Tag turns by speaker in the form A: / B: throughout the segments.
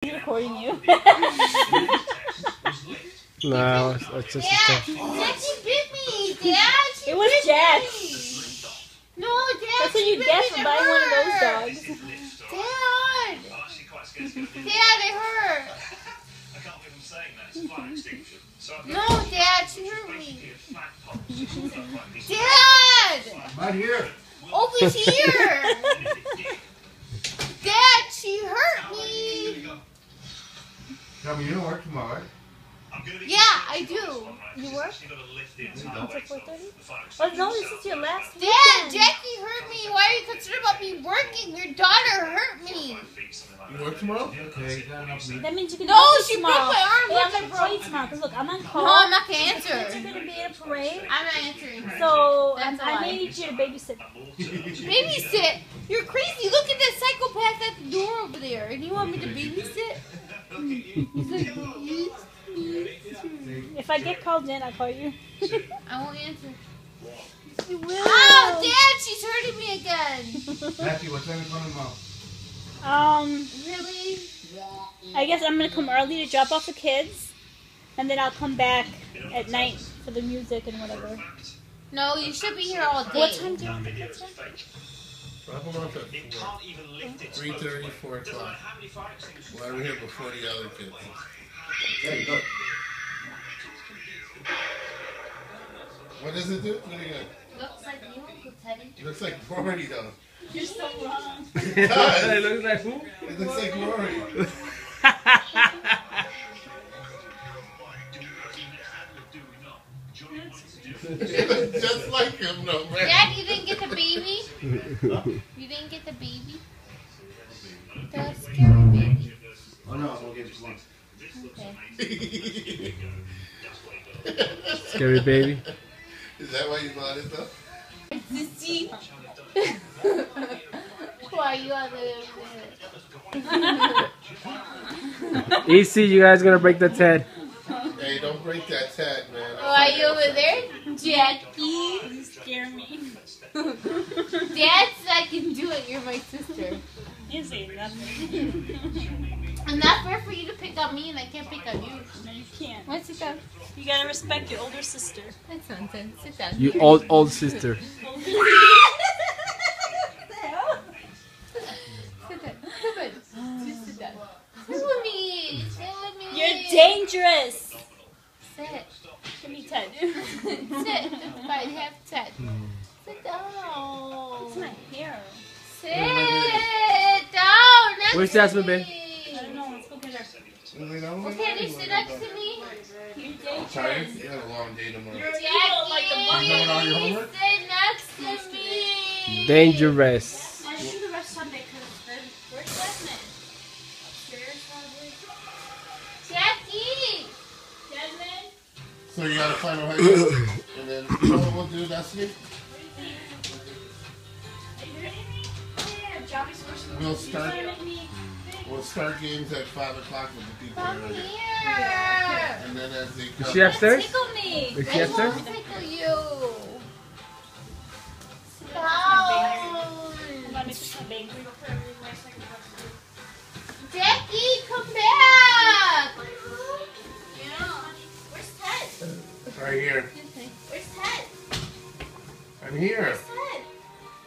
A: He's recording you.
B: No, it's just
C: Dad, she bit me. Dad, she
A: It was
C: bit
A: Jack.
C: me. No, Dad,
A: That's what you get for buying one of those dogs.
C: Dad. Dad, it hurt. No, Dad, she hurt me. Dad!
D: Right here.
C: Over here! Dad, she hurt me!
D: Tell me you don't work tomorrow, right?
C: Yeah, I do.
A: You work? Until 4:30? Well, no, this is your last
C: Dad,
A: weekend.
C: Jackie hurt me. Why are you concerned about me working? Your daughter hurt me.
D: You work tomorrow? Okay, you got enough meat.
A: That means you can
C: No,
A: help
C: she
A: tomorrow.
C: broke my arm.
A: Hey, I'm gonna call you tomorrow because look, I'm on call.
C: No, I'm not going to
A: Kids are
C: answer.
A: gonna be in a parade,
C: I'm not answering her.
A: so
C: That's
A: I
C: why.
A: may need you to babysit.
C: Babysit? You're crazy. Look at that psychopath at the door over there. And you want me to babysit? He's like, yes.
A: If I get called in, I'll call you.
C: I won't answer.
A: You will.
C: Oh, Dad, she's hurting me again.
D: Matthew, what time is coming tomorrow?
C: Really?
A: I guess I'm gonna come early to drop off the kids, and then I'll come back at night for the music and whatever.
C: No, you should be here all day.
A: What time do you want the kids in?
D: Drop them off at 3:30, 4 o'clock. Well, we're here before the other kids. Hey, look. What does it do? What do you got?
C: Looks like you, Uncle Teddy.
D: It looks like Rory, though.
A: You're so wrong.
D: It does.
B: It looks like who?
D: It looks like Rory. It looks just like him, though, man.
C: Dad, you didn't get the baby? You didn't get the baby? The scary baby.
D: Oh, no, we'll get you one.
C: Okay.
B: Scary baby.
D: Is that why you bought it, though?
C: Sissy. Why you on the
B: Easy, you guys gonna break the Ted.
D: Hey, don't break that tat, man.
C: Why you over there? Jackie.
A: You scare me.
C: Dad said I can do it. You're my sister.
A: You say nothing.
C: I'm not fair for you to pick on me and I can't pick on you.
A: No, you can't.
C: Why sit down?
A: You gotta respect your older sister.
C: That's nonsense. Sit down.
B: You old sister.
C: Sit down. Sit down. Just sit down. Sit with me. Sit with me.
A: You're dangerous.
C: Sit.
A: Give me 10.
C: Sit. Fine. Have 10. Sit down.
A: It's my hair.
C: Sit down. Next
B: Where's
C: to
B: Jasmine,
C: me.
B: babe?
A: I don't know. Let's go get her.
C: Okay, can you sit next to me?
A: You're
D: Tired?
A: dangerous.
D: You had a long day tomorrow.
A: You're evil like the
D: You doing all your
C: Jackie,
D: homework?
C: sit next to me.
B: Dangerous.
A: I should do the rest Sunday because where's Jasmine? Upstairs, probably.
C: Jackie.
A: Jasmine?
D: So you got a final haircut, and then you know what we'll do, Destiny?
A: What do you think? Are you ready? Yeah, Johnny's supposed to
D: We'll start.
A: make me.
D: We'll start games at 5 o'clock with the people
C: Come
D: already.
C: here.
D: And then as they
B: Is
D: come,
B: she upstairs?
A: Tickle me.
B: Is she
C: I
B: upstairs?
C: won't tickle you. Sit down.
A: Let me put some baby.
C: Jackie, come back. Where's Ted?
D: right here.
C: Where's Ted?
D: I'm here.
C: Where's Ted?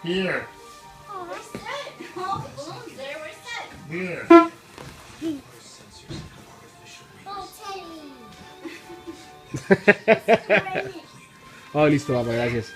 D: Here.
C: Oh, where's Ted? Oh, the balloon's there. Where's Ted?
D: Here.
C: Oh, Teddy.
B: Oh, listo, papá, gracias.